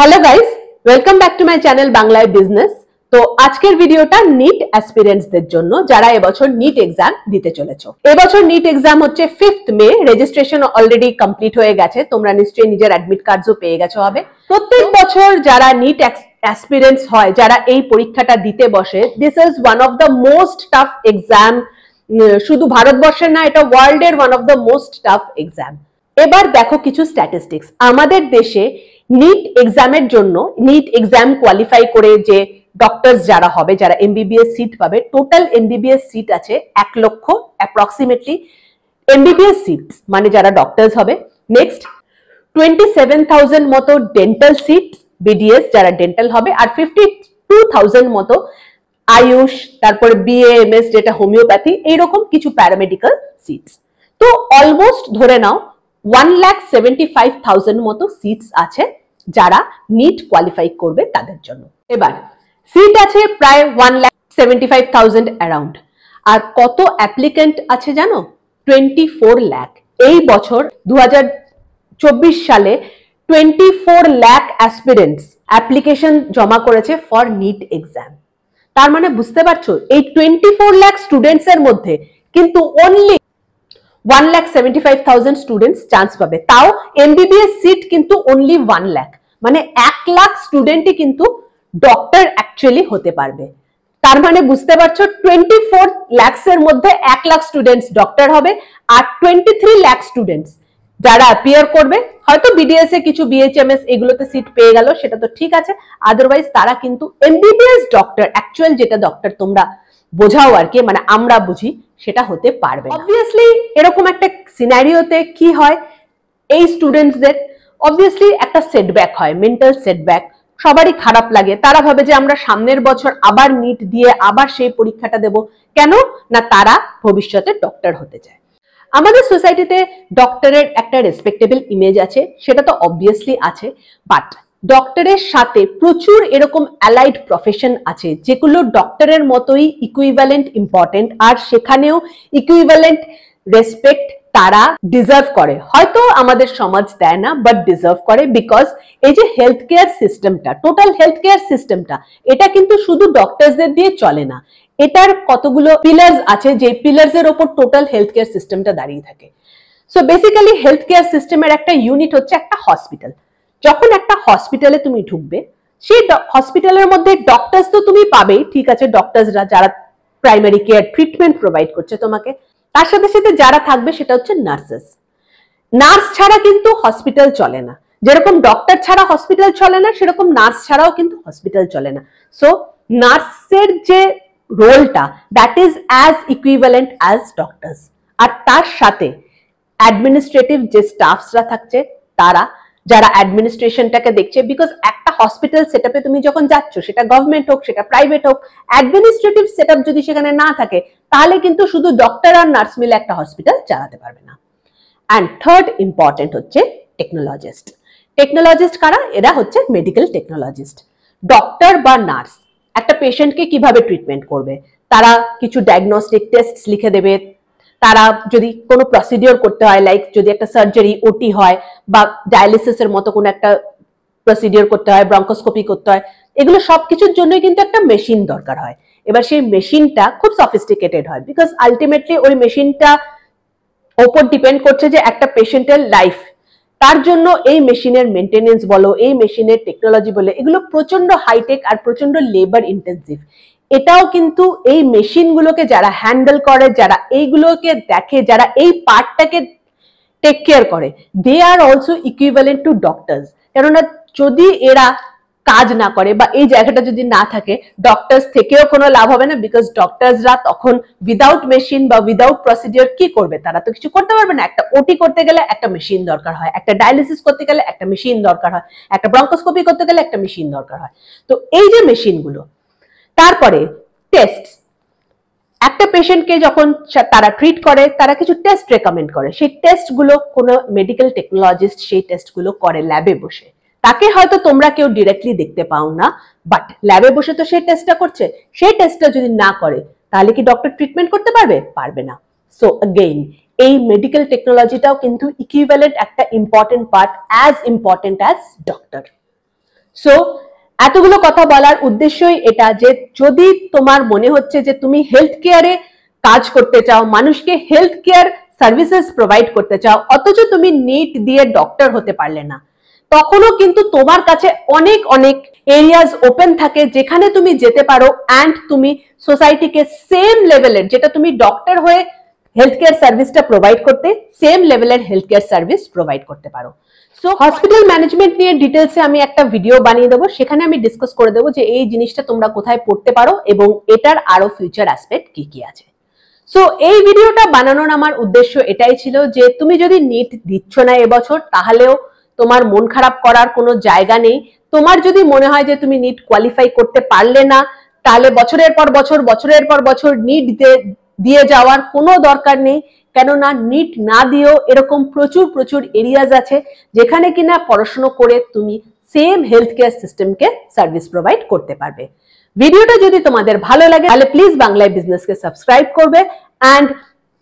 Hello guys, welcome back to my channel বাংলায় business. তো আজকের ভিডিওটা নিট অ্যাসপিরেন্টসদের জন্য যারা এবছর নিট এক্সাম দিতে চলেছো। এবছর নিট এক্সাম হচ্ছে 5th মে, রেজিস্ট্রেশন অলরেডি কমপ্লিট হয়ে গেছে, তোমরা নিশ্চয়ই নিজের অ্যাডমিট কার্ডও পেয়ে গেছো হবে। প্রত্যেক বছর যারা নিট অ্যাসপিরেন্টস হয়, যারা এই পরীক্ষাটা দিতে বসে, this is one of the most tough exam. শুধু ভারতবর্ষের না, এটা ওয়ার্ল্ডের one of the most tough exam. এবার দেখো কিছু স্ট্যাটিস্টিক্স। আমাদের দেশে নিট এক্সামের জন্য, নিট এক্সাম কোয়ালিফাই করে যে ডক্টরস যারা হবে, যারা এমবিবিএস সিট পাবে, টোটাল এমবিবিএস সিট আছে 1 লক্ষ অ্যাপ্রক্সিমেটলি এমবিবিএস সিট, মানে যারা ডক্টরস হবে। নেক্সট 27,000 মতো ডেন্টাল সিট, বিডিএস যারা ডেন্টাল হবে, আর 52,000 মতো আয়ুষ, তারপরে বিএএমএস যেটা হোমিওপ্যাথি, এইরকম কিছু প্যারামেডিক্যাল সিটস। তো অলমোস্ট ধরে নাও 1,75,000 মতো সিটস আছে যারা নিট কোয়ালিফাই করবে তাদের জন্য। এবার সিট আছে প্রায় 1,75,000 অ্যারাউন্ড। আর কত অ্যাপ্লিকেন্ট আছে জানো? 24 লাখ। এই বছর 2024 সালে 24 লাখ অ্যাসপিরেন্টস অ্যাপ্লিকেশন জমা করেছে ফর নিট এক্সাম। তার মানে বুঝতে পারছো, এই 24 লাখ স্টুডেন্টস এর মধ্যে কিন্তু অনলি 1,75,000 স্টুডেন্টস চান্স পাবে। তাও এমবিবিএস সিট কিন্তু অনলি 1 লাখ, মানে 1 লাখ স্টুডেন্টই কিন্তু ডক্টর অ্যাকচুয়ালি হতে পারবে। তার মানে বুঝতে পারছো, 24 লাখস এর মধ্যে 1 লাখ স্টুডেন্টস ডক্টর হবে, আর 23 লাখ স্টুডেন্টস যারা অ্যাপিয়ার করবে, হয়তো বিডিএস এ কিছু বিএইচএমএস এগুলোতে সিট পেয়ে গেল, সেটা তো ঠিক আছে, আদারওয়াইজ তারা কিন্তু এমবিবিএস ডক্টর, অ্যাকচুয়াল যেটা ডক্টর তোমরা বোঝাও আর কি, মানে আমরা বুঝি, সেটা হতে পারবে। অবভিয়াসলি এরকম একটা সিনারিওতে কি হয়, এই স্টুডেন্টসদের অবভিয়াসলি একটা সেটব্যাক হয়, মেন্টাল সেটব্যাক, সবারই খারাপ লাগে। তারা ভাবে যে আমরা সামনের বছর আবার নিট দিয়ে আবার সেই পরীক্ষাটা দেব। কেন না? তারা ভবিষ্যতে ডক্টর হতে চায়। আমাদের সোসাইটিতে ডক্টরের একটা রেসপেক্টেবল ইমেজ আছে, সেটা তো অবভিয়াসলি আছে, বাট ডক্টরের সাথে প্রচুর এরকম অ্যালাইড প্রফেশন আছে যেগুলো ডক্টরের মতোই ইকুইভ্যালেন্ট ইম্পর্টেন্ট, আর সেখানেও ইকুইভ্যালেন্ট রেসপেক্ট তারা ডিজার্ভ করে। হয়তো আমাদের সমাজ দেয় না, বাট ডিজার্ভ করে, বিকজ এই যে হেলথ কেয়ার সিস্টেমটা, টোটাল হেলথ কেয়ার সিস্টেমটা, এটা কিন্তু শুধু ডক্টরসদের দিয়ে চলে না। এটার কতগুলো পিলার্স আছে, যে পিলার্স এর উপর টোটাল হেলথ কেয়ার সিস্টেমটা দাঁড়িয়ে থাকে। সো বেসিক্যালি হেলথ কেয়ার সিস্টেমের একটা ইউনিট হচ্ছে একটা হসপিটাল। যখন একটা হসপিটালে তুমি ঢুকবে, সেই হসপিটালের মধ্যে ডক্টরস তো তুমি পাবেই, ঠিক আছে, ডক্টরসরা যারা প্রাইমারি কেয়ার ট্রিটমেন্ট প্রোভাইড করছে তোমাকে, তার সাথে সাথে যারা থাকবে সেটা হচ্ছে নার্সেস। নার্স ছাড়া কিন্তু হসপিটাল চলে না। যেরকম ডক্টর ছাড়া হসপিটাল চলে না, সেরকম নার্স ছাড়াও কিন্তু হসপিটাল চলে না। সো নার্সের যে রোলটা, that is as equivalent as doctors. আর তার সাথে অ্যাডমিনিস্ট্রেটিভ যে স্টাফসরা থাকছে, তারা যারা অ্যাডমিনিস্ট্রেশনটাকে দেখছে, বিকজ একটা হসপিটাল সেটআপে তুমি যখন যাচ্ছ, সেটা গভর্নমেন্ট হোক সেটা প্রাইভেট হোক, অ্যাডমিনিস্ট্রেটিভ সেটআপ যদি সেখানে না থাকে, তাহলে কিন্তু শুধু ডক্টর আর নার্স মিলে একটা হসপিটাল চালাতে পারবে না। অ্যান্ড থার্ড ইম্পর্টেন্ট হচ্ছে টেকনোলজিস্ট। টেকনোলজিস্ট কারা? এরা হচ্ছে মেডিকেল টেকনোলজিস্ট। ডক্টর বা নার্স একটা পেশেন্টকে কিভাবে ট্রিটমেন্ট করবে, তারা কিছু ডায়াগনস্টিক টেস্ট লিখে দেবে, তারা যদি কোনো প্রসিডিওর করতে হয়, লাইক যদি একটা সার্জারি, ওটি হয়, বা ডায়ালিসিসের মতো কোনো একটা প্রসিডিওর করতে হয়, ব্রঙ্কোস্কোপি করতে হয়, এগুলো সবকিছুর জন্যই কিন্তু একটা মেশিন দরকার হয়। এবার সেই মেশিনটা খুব সফিস্টিকেটেড হয়, বিকজ আলটিমেটলি ওই মেশিনটা ওপর ডিপেন্ড করছে যে একটা পেশেন্টের লাইফ। তার জন্য এই মেশিনের মেনটেনেন্স বলো, এই মেশিনের টেকনোলজি বলে, এগুলো প্রচন্ড হাইটেক আর প্রচন্ড লেবার ইন্টেন্সিভ। এটাও কিন্তু এই মেশিনগুলোকে যারা হ্যান্ডেল করে, যারা এইগুলোকে দেখে, যারা এই পার্টটাকে টেক কেয়ার করে, they are also equivalent to doctors. কেননা যদি এরা কাজ না করে বা এই জায়গাটা যদি না থাকে, ডক্টরস থেকেও কোনো লাভ হবে না, বিকজ ডক্টরসরা তখন উইদাউট মেশিন বা উইদাউট প্রসিডিওর কি করবে? তারা তো কিছু করতে পারবে না। একটা ওটি করতে গেলে একটা মেশিন দরকার হয়, একটা ডায়ালিসিস করতে গেলে একটা মেশিন দরকার হয়, একটা ব্রঙ্কোস্কোপি করতে গেলে একটা মেশিন দরকার হয়। তো এই যে মেশিনগুলো, তারপরে টেস্ট, একটা পেশেন্টকে যখন তারা ট্রিট করে, তারা কিছু টেস্ট রেকমেন্ড করে, সেই টেস্টগুলো কোনো মেডিকেল টেকনোলজিস্ট সেই টেস্টগুলো করে ল্যাবে বসে। তাকে হয়তো তোমরা কেউ ডিরেক্টলি দেখতে পাও না, বাট ল্যাবে বসে তো সেই টেস্টটা করছে। সেই টেস্টটা যদি না করে, তাহলে কি ডক্টর ট্রিটমেন্ট করতে পারবে? পারবে না। সো अगेन এই মেডিকেল টেকনোলজিটাও কিন্তু ইকুইভ্যালেন্ট একটা important part, as important as doctor. So এতগুলো কথা বলার উদ্দেশ্যই এটা যে যদি তোমার মনে হচ্ছে যে তুমি হেলথ কেয়ারে কাজ করতে চাও, মানুষকে হেলথ কেয়ার সার্ভিসেস প্রোভাইড করতে চাও, অথচ তুমি নিট দিয়ে ডক্টর হতে পারলে না, তখনও কিন্তু তোমার কাছে অনেক অনেক এরিয়াজ ওপেন থাকে যেখানে তুমি যেতে পারো অ্যান্ড তুমি সোসাইটিকে সেম লেভেলের, যেটা তুমি ডক্টর হয়ে হেলথ কেয়ার সার্ভিসটা প্রোভাইড করতে, সেম লেভেলের হেলথ কেয়ার সার্ভিস প্রোভাইড করতে পারো। সো হসপিটাল ম্যানেজমেন্ট নিয়ে ডিটেলসে আমি একটা ভিডিও বানিয়ে দেবো, সেখানে আমি ডিসকাস করে দেবো যে এই জিনিসটা তোমরা কোথায় পড়তে পারো এবং এটার আরো ফিউচার অ্যাসপেক্ট কি কি আছে। সো এই ভিডিওটা বানানোর আমার উদ্দেশ্য এটাই ছিল যে তুমি যদি নিট দিচ্ছ না এবছর, তাহলেও তোমার মন খারাপ করার কোনো জায়গা নেই। তোমার যদি মনে হয় যে তুমি নিট কোয়ালিফাই করতে পারলে না, তাহলে বছরের পর বছর নিট দিয়ে যাওয়ার কোনো দরকার নেই। কেননা নিট না দিয়েও এরকম প্রচুর এরিয়াজ আছে যেখানে কিনা পড়াশোনা করে তুমি সেম হেলথ কেয়ার সিস্টেমকে সার্ভিস প্রোভাইড করতে পারবে। ভিডিওটা যদি তোমাদের ভালো লাগে তাহলে প্লিজ বাংলায় বিজনেসকে সাবস্ক্রাইব করবে অ্যান্ড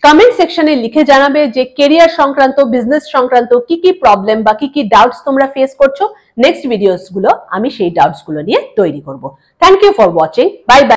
কমেন্ট সেকশনে লিখে জানাবে যে কেরিয়ার সংক্রান্ত, বিজনেস সংক্রান্ত কি কি প্রবলেম বা কি কি ডাউটস তোমরা ফেস করছো। নেক্সট ভিডিওস গুলো আমি সেই ডাউটস গুলো নিয়ে তৈরি করব। Thank you for watching. Bye by.